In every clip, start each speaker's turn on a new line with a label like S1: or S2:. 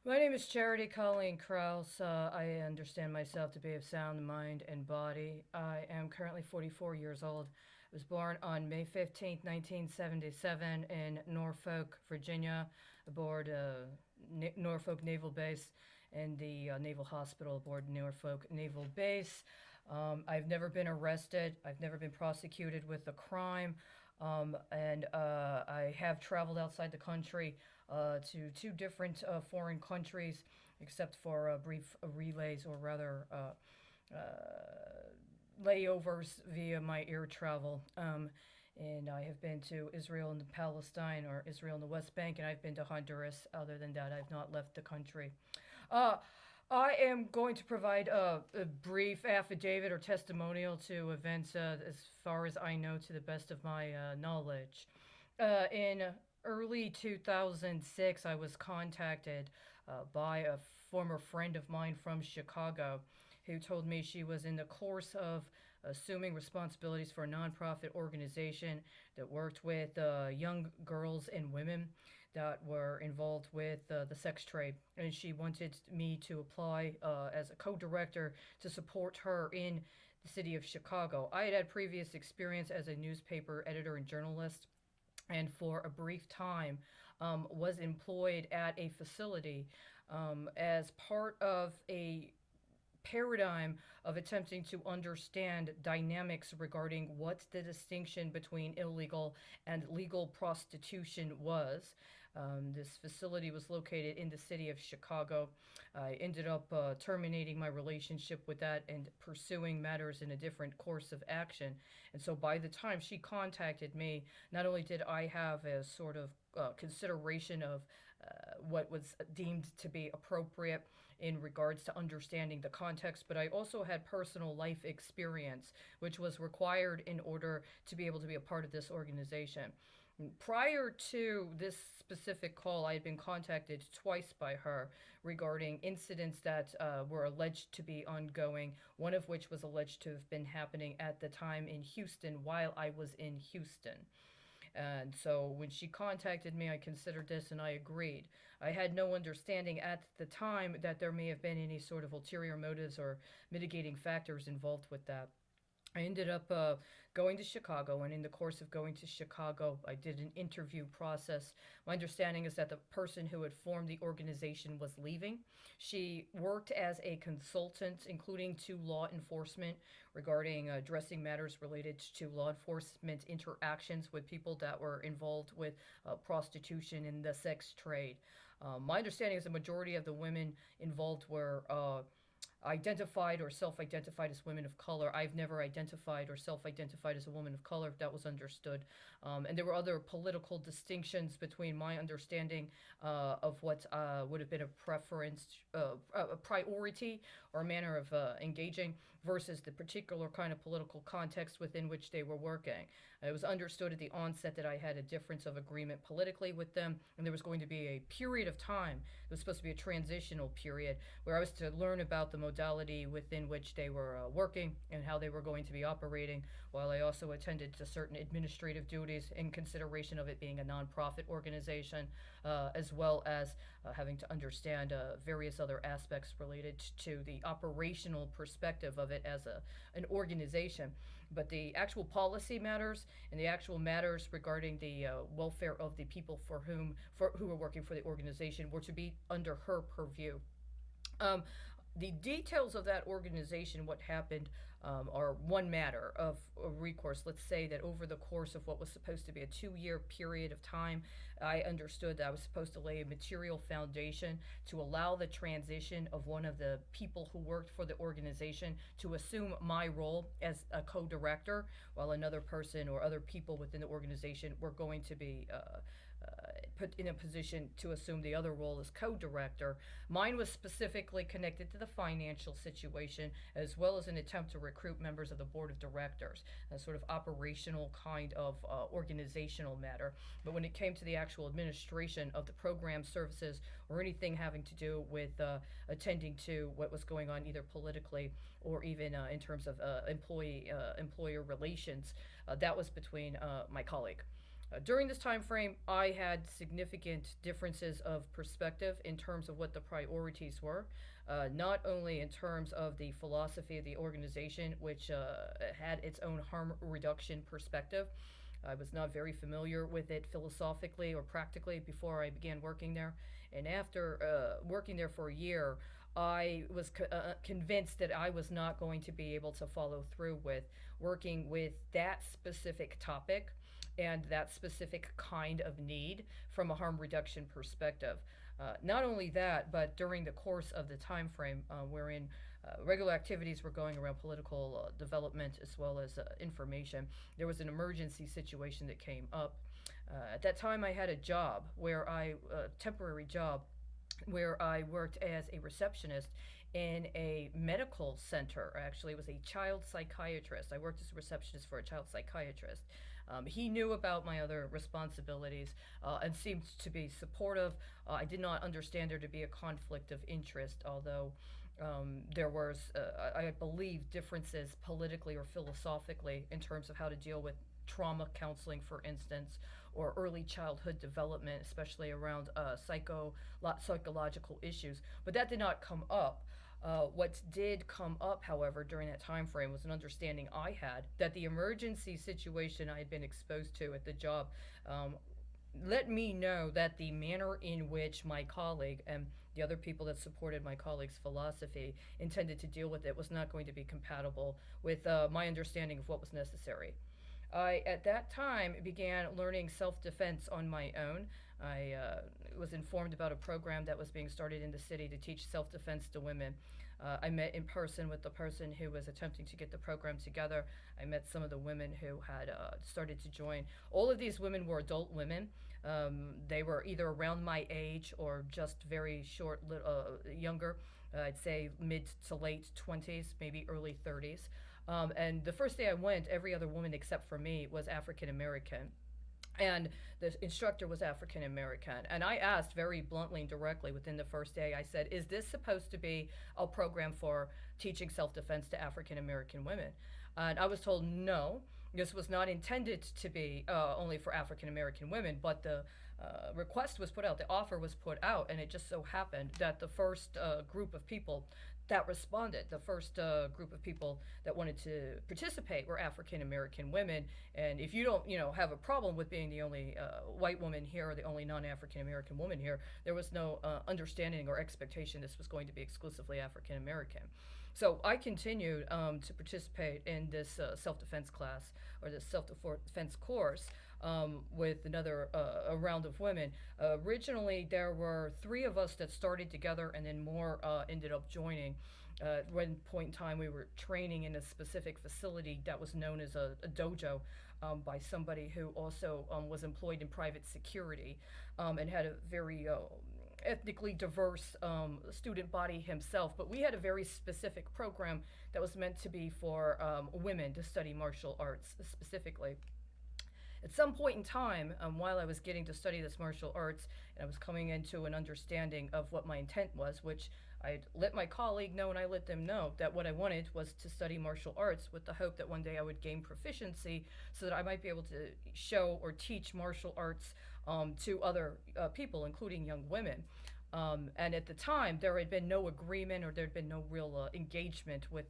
S1: My name is Charity Colleen Krause. I understand myself to be of sound mind and body. I am currently 44 years old. I was born on May 15th, 1977, in Norfolk, Virginia, aboard Norfolk Naval Base and the Naval Hospital aboard Norfolk Naval Base. I've never been arrested, I've never been prosecuted with a crime. And I have traveled outside the country to two different foreign countries, except for brief relays, or rather layovers via my air travel. And I have been to Israel and Palestine, or Israel and the West Bank, and I've been to Honduras. Other than that, I've not left the country. Uh, I am going to provide a brief affidavit or testimonial to events as far as I know, to the best of my knowledge. In early 2006, I was contacted by a former friend of mine from Chicago who told me she was in the course of assuming responsibilities for a nonprofit organization that worked with young girls and women that were involved with the sex trade. And she wanted me to apply as a co director to support her in the city of Chicago. I had previous experience as a newspaper editor and journalist, and for a brief time was employed at a facility as part of a paradigm of attempting to understand dynamics regarding what the distinction between illegal and legal prostitution was. This facility was located in the city of Chicago. I ended up terminating my relationship with that and pursuing matters in a different course of action. And so by the time she contacted me, not only did I have a sort of consideration of what was deemed to be appropriate in regards to understanding the context, but I also had personal life experience, which was required in order to be able to be a part of this organization. Prior to this specific call, I had been contacted twice by her regarding incidents that were alleged to be ongoing, one of which was alleged to have been happening at the time in Houston while I was in Houston. And so when she contacted me, I considered this and I agreed. I had no understanding at the time that there may have been any sort of ulterior motives or mitigating factors involved with that. I ended up going to Chicago, and in the course of going to Chicago, I did an interview process. My understanding is that the person who had formed the organization was leaving. She worked as a consultant, including to law enforcement, regarding addressing matters related to law enforcement interactions with people that were involved with prostitution and the sex trade. My understanding is the majority of the women involved were identified or self identified as women of color. I've never identified or self identified as a woman of color. That was understood. And there were other political distinctions between my understanding of what would have been a preference, a priority, or a manner of engaging versus the particular kind of political context within which they were working. It was understood at the onset that I had a difference of agreement politically with them, and there was going to be a period of time. It was supposed to be a transitional period where I was to learn about the modality within which they were working and how they were going to be operating, while I also attended to certain administrative duties in consideration of it being a nonprofit organization, as well as having to understand various other aspects related to the operational perspective of it as an organization. But the actual policy matters and the actual matters regarding the welfare of the people who were working for the organization were to be under her purview. Um, the details of that organization, what happened, are one matter of recourse. Let's say that over the course of what was supposed to be a 2 year period of time, I understood that I was supposed to lay a material foundation to allow the transition of one of the people who worked for the organization to assume my role as a co director, while another person or other people within the organization were going to be put in a position to assume the other role as co-director. Mine was specifically connected to the financial situation, as well as an attempt to recruit members of the board of directors, a sort of operational kind of organizational matter. But when it came to the actual administration of the program services or anything having to do with attending to what was going on either politically or even in terms of employer relations, that was between my colleague. During this time frame, I had significant differences of perspective in terms of what the priorities were, not only in terms of the philosophy of the organization, which had its own harm reduction perspective. I was not very familiar with it philosophically or practically before I began working there. And after working there for a year, I was convinced that I was not going to be able to follow through with working with that specific topic and that specific kind of need from a harm reduction perspective. Not only that, but during the course of the time frame wherein regular activities were going around political development as well as information, there was an emergency situation that came up. At that time, I had a job where temporary job, where I worked as a receptionist in a medical center. Actually, it was a child psychiatrist. I worked as a receptionist for a child psychiatrist. He knew about my other responsibilities and seemed to be supportive. I did not understand there to be a conflict of interest, although there was, I believe, differences politically or philosophically in terms of how to deal with trauma counseling, for instance, or early childhood development, especially around psychological issues. But that did not come up. What did come up, however, during that time frame was an understanding I had that the emergency situation I had been exposed to at the job let me know that the manner in which my colleague and the other people that supported my colleague's philosophy intended to deal with it was not going to be compatible with my understanding of what was necessary. I, at that time, began learning self defense on my own. I was informed about a program that was being started in the city to teach self defense to women. I met in person with the person who was attempting to get the program together. I met some of the women who had started to join. All of these women were adult women. They were either around my age or just very younger. I'd say mid to late 20s, maybe early 30s. And the first day I went, every other woman except for me was African American. And the instructor was African American. And I asked very bluntly and directly within the first day, I said, is this supposed to be a program for teaching self defense to African American women? And I was told no, this was not intended to be only for African American women, but the request was put out, the offer was put out, and it just so happened that the first group of people that responded. The first group of people that wanted to participate were African American women. And if you don't, have a problem with being the only white woman here or the only non-African American woman here, there was no understanding or expectation this was going to be exclusively African American. So I continued to participate in this self-defense class or this self-defense course with another a round of women. Originally, there were three of us that started together, and then more ended up joining. At one point in time, we were training in a specific facility that was known as a dojo by somebody who also was employed in private security and had a very ethnically diverse student body himself. But we had a very specific program that was meant to be for women to study martial arts specifically. At some point in time, while I was getting to study this martial arts, and I was coming into an understanding of what my intent was, which I let my colleague know and I let them know that what I wanted was to study martial arts with the hope that one day I would gain proficiency so that I might be able to show or teach martial arts to other people, including young women. And at the time, there had been no agreement or there had been no real engagement with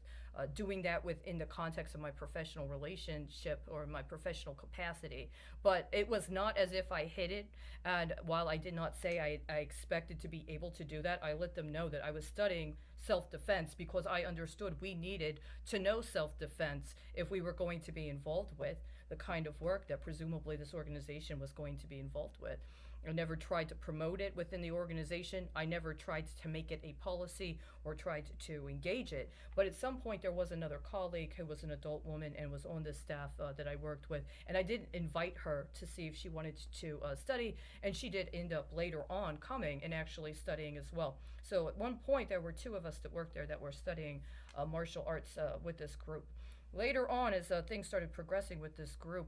S1: doing that within the context of my professional relationship or my professional capacity. But it was not as if I hid it. And while I did not say I expected to be able to do that, I let them know that I was studying self defense because I understood we needed to know self defense if we were going to be involved with the kind of work that presumably this organization was going to be involved with. I never tried to promote it within the organization. I never tried to make it a policy or tried to engage it. But at some point, there was another colleague who was an adult woman and was on the staff that I worked with. And I did invite her to see if she wanted to study. And she did end up later on coming and actually studying as well. So at one point, there were two of us that worked there that were studying martial arts with this group. Later on, as things started progressing with this group,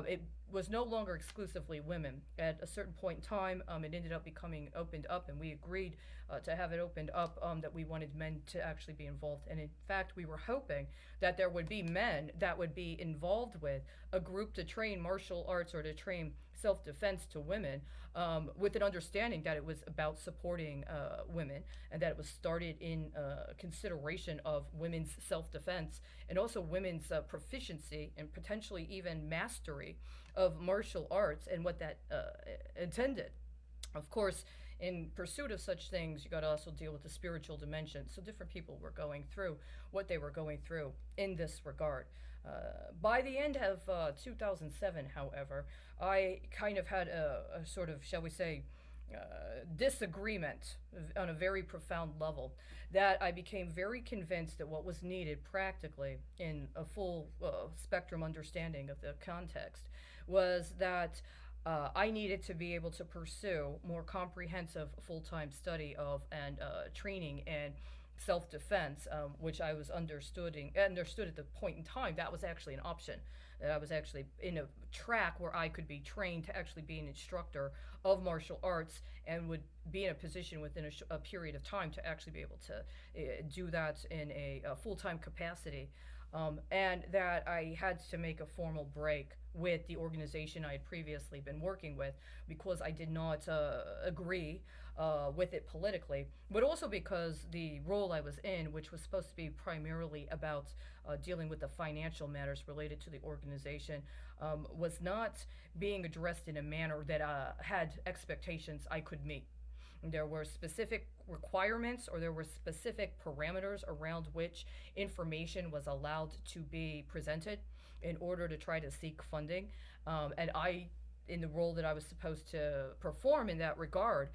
S1: it was no longer exclusively women. At a certain point in time, it ended up becoming opened up, and we agreed to have it opened up that we wanted men to actually be involved. And in fact, we were hoping that there would be men that would be involved with a group to train martial arts or to train self-defense to women, with an understanding that it was about supporting women, and that it was started in consideration of women's self-defense and also women's proficiency and potentially even mastery of martial arts and what that intended. Of course, in pursuit of such things, you got to also deal with the spiritual dimension. So different people were going through what they were going through in this regard. By the end of 2007, however, I kind of had a sort of, shall we say, disagreement on a very profound level, that I became very convinced that what was needed practically in a full spectrum understanding of the context was that I needed to be able to pursue more comprehensive full time study of and training and self defense, which I was understood at the point in time that was actually an option. That I was actually in a track where I could be trained to actually be an instructor of martial arts and would be in a position within a period of time to actually be able to do that in a full time capacity. And that I had to make a formal break with the organization I had previously been working with because I did not agree with it politically, but also because the role I was in, which was supposed to be primarily about dealing with the financial matters related to the organization, was not being addressed in a manner that had expectations I could meet. There were specific requirements or there were specific parameters around which information was allowed to be presented in order to try to seek funding. And I, in the role that I was supposed to perform in that regard,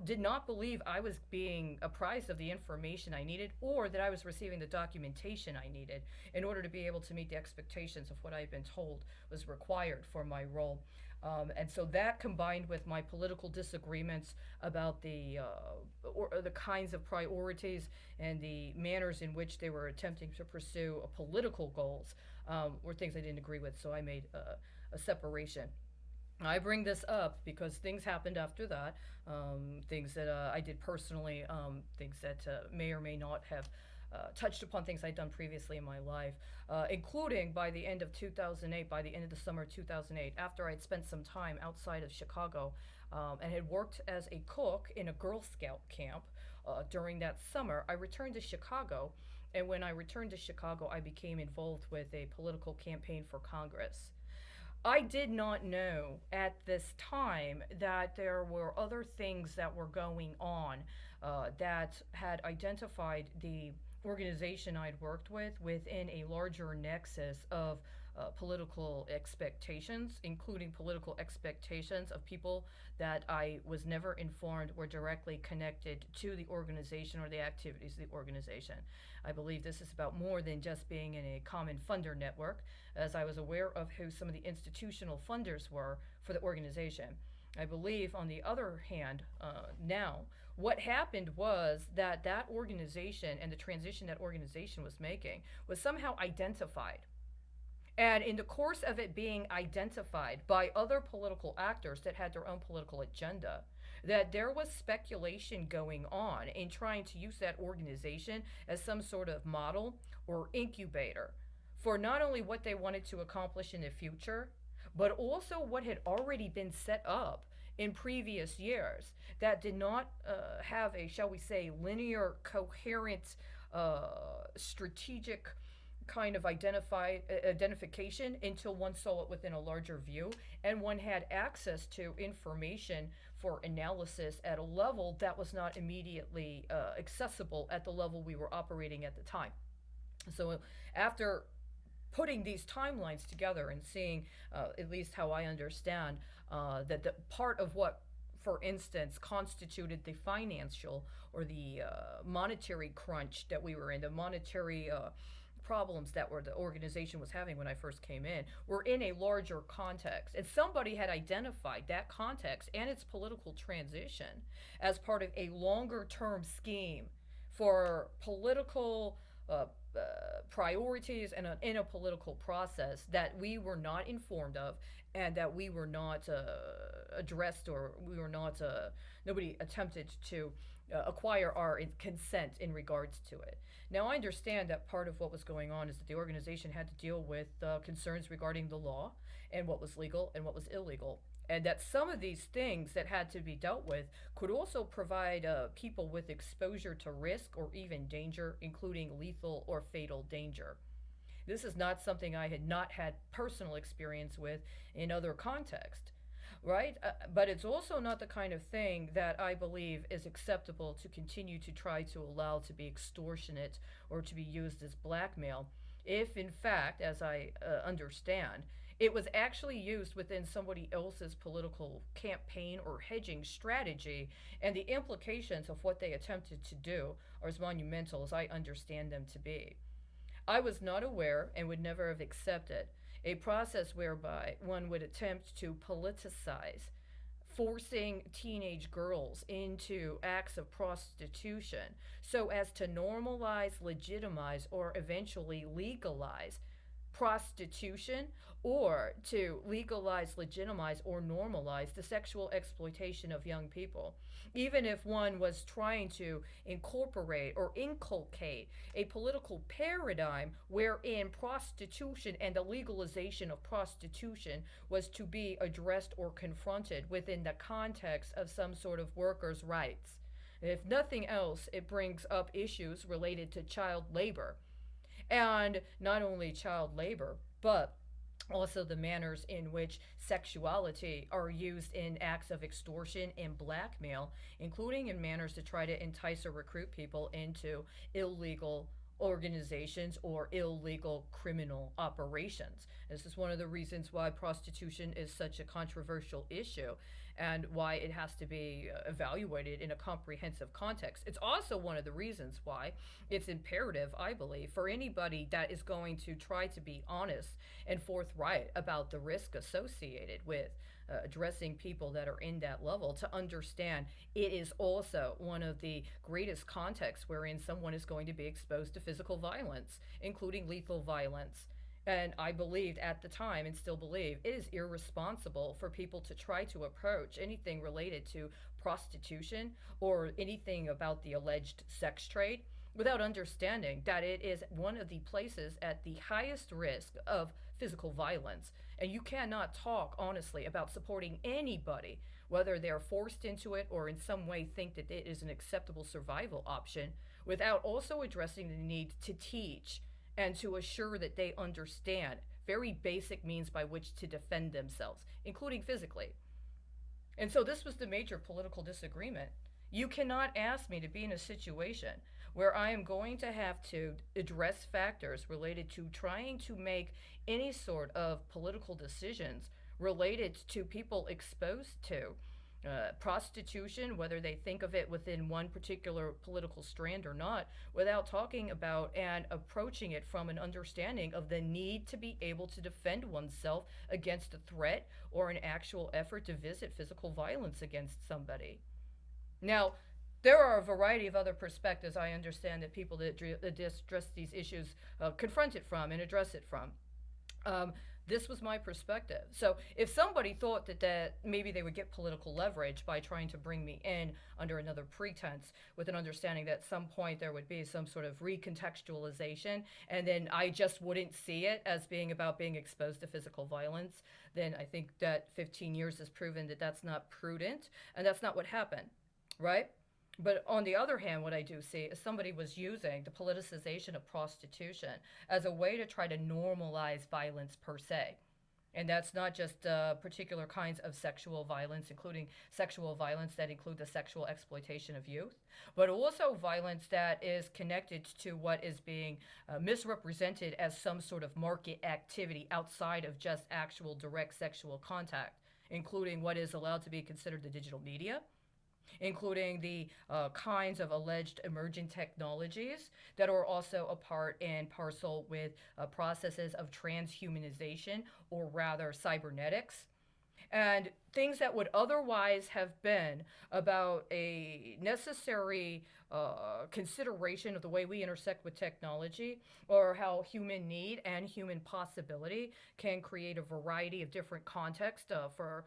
S1: did not believe I was being apprised of the information I needed or that I was receiving the documentation I needed in order to be able to meet the expectations of what I had been told was required for my role. And so that combined with my political disagreements about the kinds of priorities and the manners in which they were attempting to pursue political goals were things I didn't agree with. So I made a separation. I bring this up because things happened after that, things that I did personally, things that may or may not have touched upon things I'd done previously in my life, including by the end of 2008, by the end of the summer of 2008, after I'd spent some time outside of Chicago and had worked as a cook in a Girl Scout camp during that summer, I returned to Chicago. And when I returned to Chicago, I became involved with a political campaign for Congress. I did not know at this time that there were other things that were going on that had identified the organization I'd worked with within a larger nexus of political expectations, including political expectations of people that I was never informed were directly connected to the organization or the activities of the organization. I believe this is about more than just being in a common funder network, as I was aware of who some of the institutional funders were for the organization. I believe, on the other hand, now, what happened was that that organization and the transition that organization was making was somehow identified. And in the course of it being identified by other political actors that had their own political agenda, that there was speculation going on in trying to use that organization as some sort of model or incubator for not only what they wanted to accomplish in the future, but also what had already been set up in previous years that did not have a, shall we say, linear, coherent, strategic kind of identification until one saw it within a larger view and one had access to information for analysis at a level that was not immediately accessible at the level we were operating at the time. So after putting these timelines together and seeing, at least how I understand, that the part of what, for instance, constituted the financial or the monetary crunch that we were in, the monetary problems that were the organization was having when I first came in were in a larger context. And somebody had identified that context and its political transition as part of a longer term scheme for political priorities and in a political process that we were not informed of and that we were not addressed or we were not, nobody attempted to acquire our consent in regards to it. Now, I understand that part of what was going on is that the organization had to deal with concerns regarding the law and what was legal and what was illegal And that some of these things that had to be dealt with could also provide people with exposure to risk or even danger, including lethal or fatal danger. This is not something I had not had personal experience with in other contexts, right? But it's also not the kind of thing that I believe is acceptable to continue to try to allow to be extortionate or to be used as blackmail. If, in fact, as I understand, it was actually used within somebody else's political campaign or hedging strategy, and the implications of what they attempted to do are as monumental as I understand them to be. I was not aware and would never have accepted a process whereby one would attempt to politicize forcing teenage girls into acts of prostitution so as to normalize, legitimize, or eventually legalize prostitution, or to legalize, legitimize, or normalize the sexual exploitation of young people. Even if one was trying to incorporate or inculcate a political paradigm wherein prostitution and the legalization of prostitution was to be addressed or confronted within the context of some sort of workers' rights. If nothing else, it brings up issues related to child labor, and not only child labor, but also the manners in which sexuality are used in acts of extortion and blackmail, including in manners to try to entice or recruit people into illegal organizations or illegal criminal operations. This is one of the reasons why prostitution is such a controversial issue and why it has to be evaluated in a comprehensive context. It's also one of the reasons why it's imperative, I believe, for anybody that is going to try to be honest and forthright about the risk associated with addressing people that are in that level to understand it is also one of the greatest contexts wherein someone is going to be exposed to physical violence, including lethal violence. And I believed at the time and still believe it is irresponsible for people to try to approach anything related to prostitution or anything about the alleged sex trade without understanding that it is one of the places at the highest risk of physical violence. And you cannot talk honestly about supporting anybody, whether they're forced into it or in some way think that it is an acceptable survival option, without also addressing the need to teach and to assure that they understand very basic means by which to defend themselves, including physically. And so this was the major political disagreement. You cannot ask me to be in a situation where I am going to have to address factors related to trying to make any sort of political decisions related to people exposed to prostitution, whether they think of it within one particular political strand or not, without talking about and approaching it from an understanding of the need to be able to defend oneself against a threat or an actual effort to visit physical violence against somebody. Now, there are a variety of other perspectives I understand that people that address these issues confront it from and address it from. Um, this was my perspective. So if somebody thought that maybe they would get political leverage by trying to bring me in under another pretense with an understanding that at some point there would be some sort of recontextualization and then I just wouldn't see it as being about being exposed to physical violence, then I think that 15 years has proven that that's not prudent and that's not what happened, right? But on the other hand, what I do see is somebody was using the politicization of prostitution as a way to try to normalize violence per se. And that's not just particular kinds of sexual violence, including sexual violence that include the sexual exploitation of youth, but also violence that is connected to what is being misrepresented as some sort of market activity outside of just actual direct sexual contact, including what is allowed to be considered the digital media, including the kinds of alleged emerging technologies that are also a part and parcel with processes of transhumanization, or rather cybernetics, and things that would otherwise have been about a necessary consideration of the way we intersect with technology, or how human need and human possibility can create a variety of different contexts for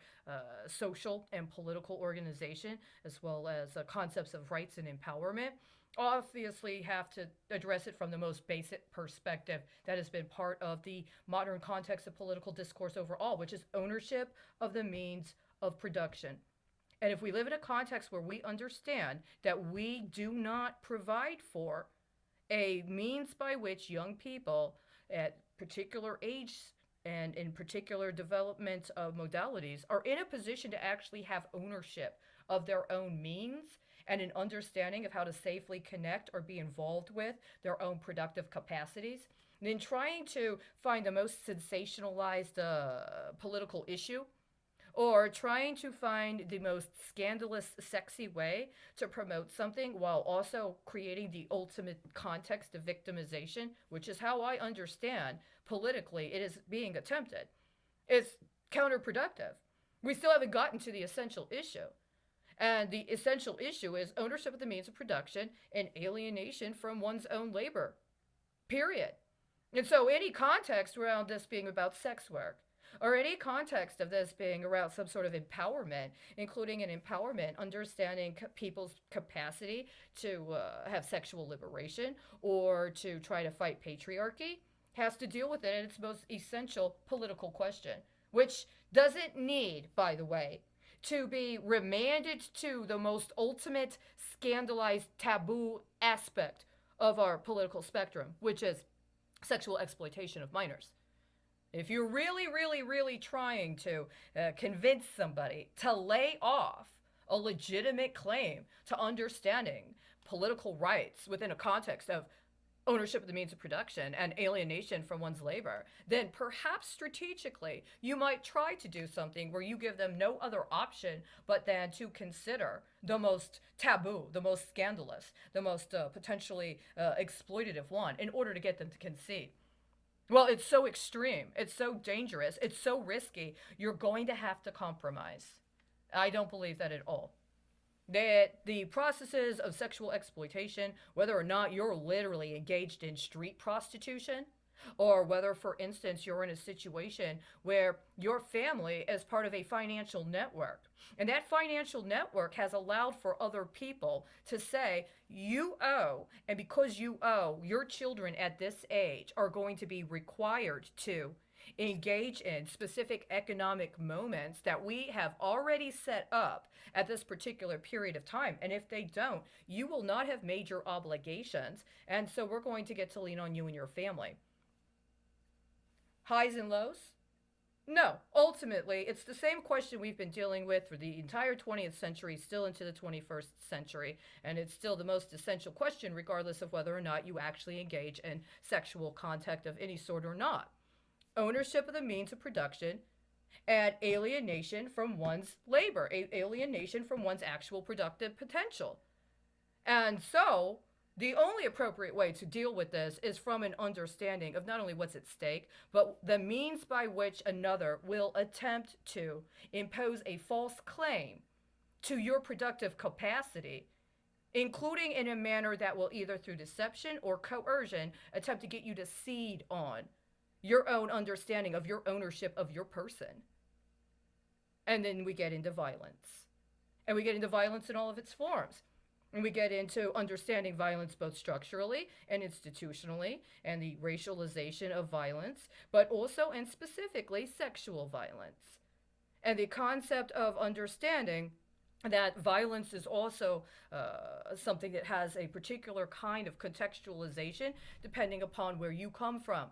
S1: social and political organization, as well as concepts of rights and empowerment. Obviously, have to address it from the most basic perspective that has been part of the modern context of political discourse overall, which is ownership of the means of production. And if we live in a context where we understand that we do not provide for a means by which young people at particular age and in particular development of modalities are in a position to actually have ownership of their own means and an understanding of how to safely connect or be involved with their own productive capacities, then trying to find the most sensationalized political issue or trying to find the most scandalous, sexy way to promote something while also creating the ultimate context of victimization, which is how I understand politically it is being attempted. It's counterproductive. We still haven't gotten to the essential issue. And the essential issue is ownership of the means of production and alienation from one's own labor. Period. And so, any context around this being about sex work, or any context of this being around some sort of empowerment, including an empowerment, understanding people's capacity to have sexual liberation or to try to fight patriarchy, has to deal with it in its most essential political question, which doesn't need, by the way, to be remanded to the most ultimate scandalized taboo aspect of our political spectrum, which is sexual exploitation of minors. If you're really, really, really trying to convince somebody to lay off a legitimate claim to understanding political rights within a context of ownership of the means of production and alienation from one's labor, then perhaps strategically you might try to do something where you give them no other option but then to consider the most taboo, the most scandalous, the most potentially exploitative one in order to get them to concede. Well, it's so extreme, it's so dangerous, it's so risky, you're going to have to compromise. I don't believe that at all. That the processes of sexual exploitation, whether or not you're literally engaged in street prostitution, or whether, for instance, you're in a situation where your family is part of a financial network, and that financial network has allowed for other people to say, you owe, and because you owe, your children at this age are going to be required to engage in specific economic moments that we have already set up at this particular period of time. And if they don't, you will not have major obligations. And so we're going to get to lean on you and your family. Highs and lows? No. Ultimately, it's the same question we've been dealing with for the entire 20th century, still into the 21st century. And it's still the most essential question, regardless of whether or not you actually engage in sexual contact of any sort or not. Ownership of the means of production and alienation from one's labor, alienation from one's actual productive potential. And so, the only appropriate way to deal with this is from an understanding of not only what's at stake, but the means by which another will attempt to impose a false claim to your productive capacity, including in a manner that will either through deception or coercion attempt to get you to cede on your own understanding of your ownership of your person. And then we get into violence. And we get into violence in all of its forms. And we get into understanding violence both structurally and institutionally, and the racialization of violence, but also and specifically sexual violence. And the concept of understanding that violence is also something that has a particular kind of contextualization depending upon where you come from.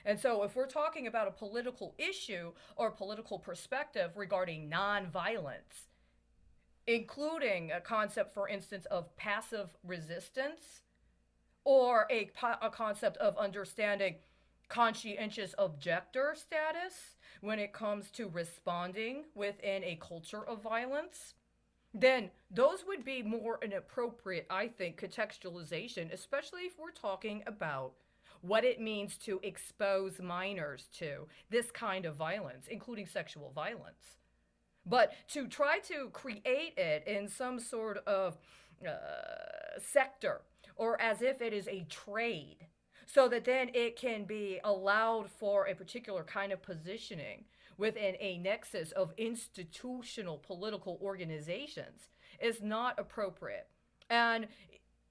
S1: And so if we're talking about a political issue or political perspective regarding nonviolence, including a concept, for instance, of passive resistance, or a concept of understanding conscientious objector status when it comes to responding within a culture of violence, then those would be more an appropriate, I think, contextualization, especially if we're talking about what it means to expose minors to this kind of violence, including sexual violence. But to try to create it in some sort of sector, or as if it is a trade, so that then it can be allowed for a particular kind of positioning within a nexus of institutional political organizations, is not appropriate. And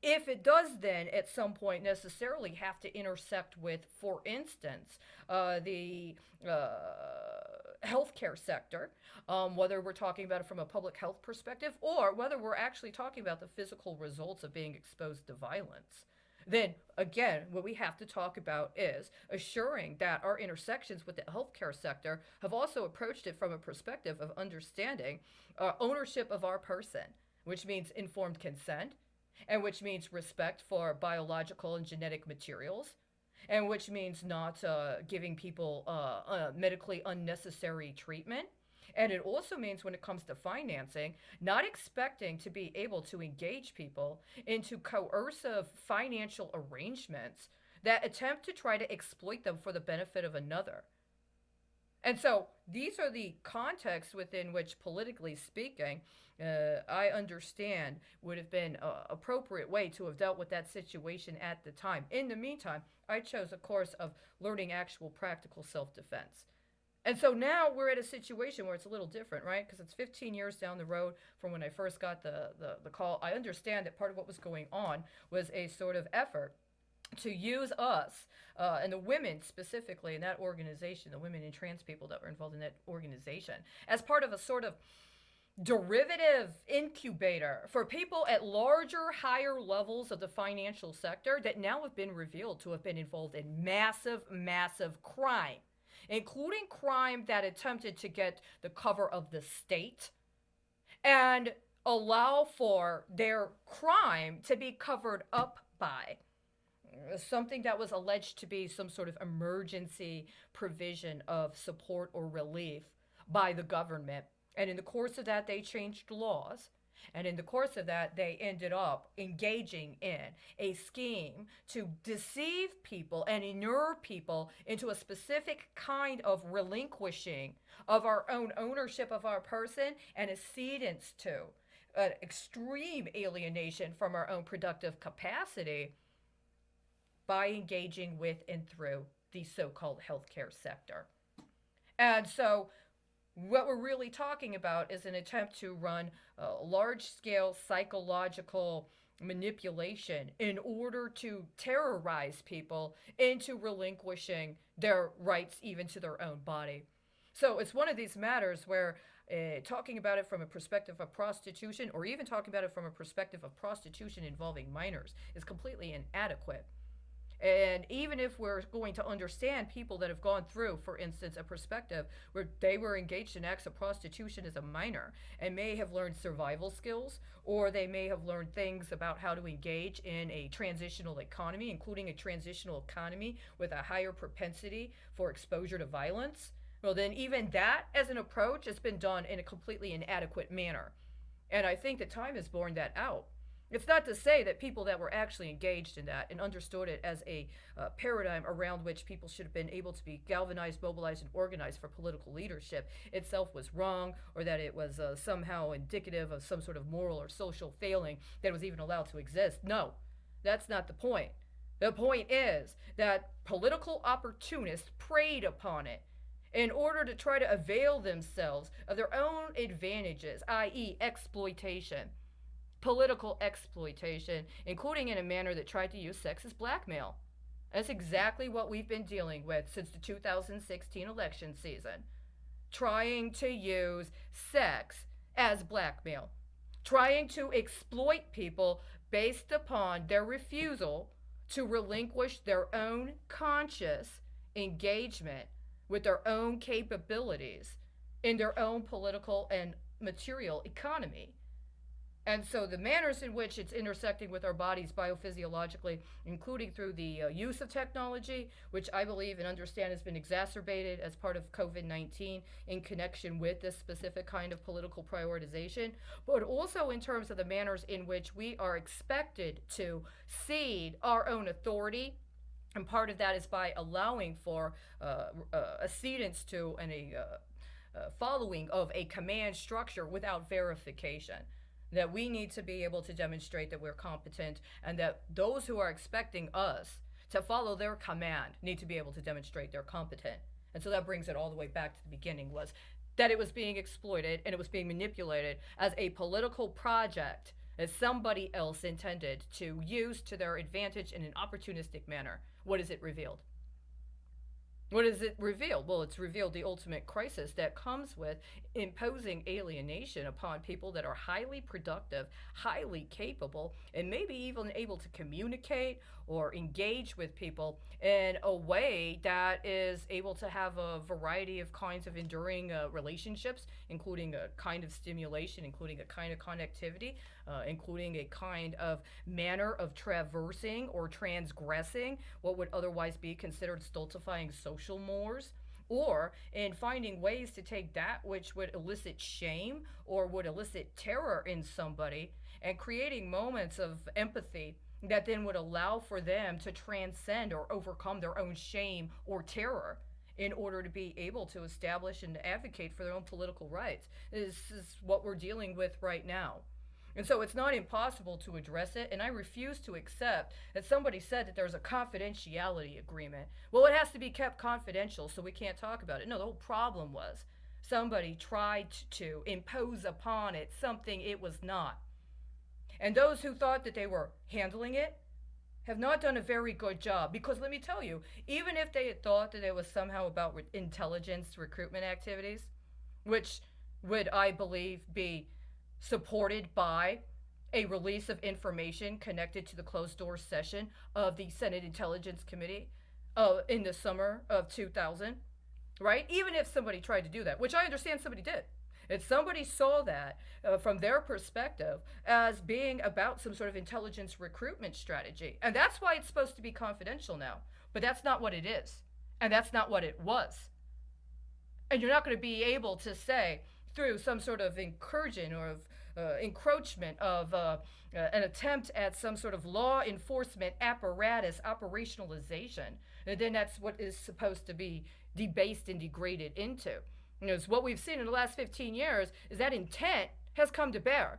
S1: if it does then at some point necessarily have to intersect with, for instance, the healthcare sector, whether we're talking about it from a public health perspective or whether we're actually talking about the physical results of being exposed to violence, then again, what we have to talk about is assuring that our intersections with the healthcare sector have also approached it from a perspective of understanding ownership of our person, which means informed consent, and which means respect for biological and genetic materials, and which means not giving people medically unnecessary treatment. And it also means, when it comes to financing, not expecting to be able to engage people into coercive financial arrangements that attempt to try to exploit them for the benefit of another. And so these are the contexts within which, politically speaking, I understand would have been an appropriate way to have dealt with that situation at the time. In the meantime, I chose a course of learning actual practical self defense. And so now we're at a situation where it's a little different, right? Because it's 15 years down the road from when I first got the call. I understand that part of what was going on was a sort of effort to use us and the women specifically in that organization, the women and trans people that were involved in that organization, as part of a sort of derivative incubator for people at larger, higher levels of the financial sector that now have been revealed to have been involved in massive, massive crime, including crime that attempted to get the cover of the state and allow for their crime to be covered up by something that was alleged to be some sort of emergency provision of support or relief by the government. And in the course of that, they changed laws. And in the course of that, they ended up engaging in a scheme to deceive people and inure people into a specific kind of relinquishing of our own ownership of our person and accedance to extreme alienation from our own productive capacity by engaging with and through the so-called healthcare sector. And so what we're really talking about is an attempt to run large-scale psychological manipulation in order to terrorize people into relinquishing their rights even to their own body. So it's one of these matters where talking about it from a perspective of prostitution, or even talking about it from a perspective of prostitution involving minors, is completely inadequate. And even if we're going to understand people that have gone through, for instance, a perspective where they were engaged in acts of prostitution as a minor and may have learned survival skills, or they may have learned things about how to engage in a transitional economy, including a transitional economy with a higher propensity for exposure to violence, well, then even that as an approach has been done in a completely inadequate manner. And I think that time has borne that out. It's not to say that people that were actually engaged in that and understood it as a paradigm around which people should have been able to be galvanized, mobilized, and organized for political leadership itself was wrong, or that it was somehow indicative of some sort of moral or social failing that was even allowed to exist. No, that's not the point. The point is that political opportunists preyed upon it in order to try to avail themselves of their own advantages, i.e., exploitation. Political exploitation, including in a manner that tried to use sex as blackmail. That's exactly what we've been dealing with since the 2016 election season. Trying to use sex as blackmail. Trying to exploit people based upon their refusal to relinquish their own conscious engagement with their own capabilities in their own political and material economy. And so the manners in which it's intersecting with our bodies biophysiologically, including through the use of technology, which I believe and understand has been exacerbated as part of COVID-19 in connection with this specific kind of political prioritization, but also in terms of the manners in which we are expected to cede our own authority. And part of that is by allowing for accedance to and a following of a command structure without verification. That we need to be able to demonstrate that we're competent, and that those who are expecting us to follow their command need to be able to demonstrate they're competent. And so that brings it all the way back to the beginning, was that it was being exploited and it was being manipulated as a political project that somebody else intended to use to their advantage in an opportunistic manner. What is it revealed? What has it revealed? Well, it's revealed the ultimate crisis that comes with imposing alienation upon people that are highly productive, highly capable, and maybe even able to communicate or engage with people in a way that is able to have a variety of kinds of enduring relationships, including a kind of stimulation, including a kind of connectivity, including a kind of manner of traversing or transgressing what would otherwise be considered stultifying social mores, or in finding ways to take that which would elicit shame or would elicit terror in somebody and creating moments of empathy that then would allow for them to transcend or overcome their own shame or terror in order to be able to establish and advocate for their own political rights. This is what we're dealing with right now. And so it's not impossible to address it, and I refuse to accept that somebody said that there's a confidentiality agreement. Well, it has to be kept confidential, so we can't talk about it. No, the whole problem was somebody tried to impose upon it something it was not. And those who thought that they were handling it have not done a very good job. Because let me tell you, even if they had thought that it was somehow about intelligence recruitment activities, which would, I believe, be supported by a release of information connected to the closed door session of the Senate Intelligence Committee in the summer of 2000, right? Even if somebody tried to do that, which I understand somebody did. If somebody saw that from their perspective as being about some sort of intelligence recruitment strategy, and that's why it's supposed to be confidential now, but that's not what it is, and that's not what it was. And you're not going to be able to say through some sort of incursion or of encroachment of an attempt at some sort of law enforcement apparatus operationalization, and then that's what is supposed to be debased and degraded into. What we've seen in the last 15 years is that intent has come to bear.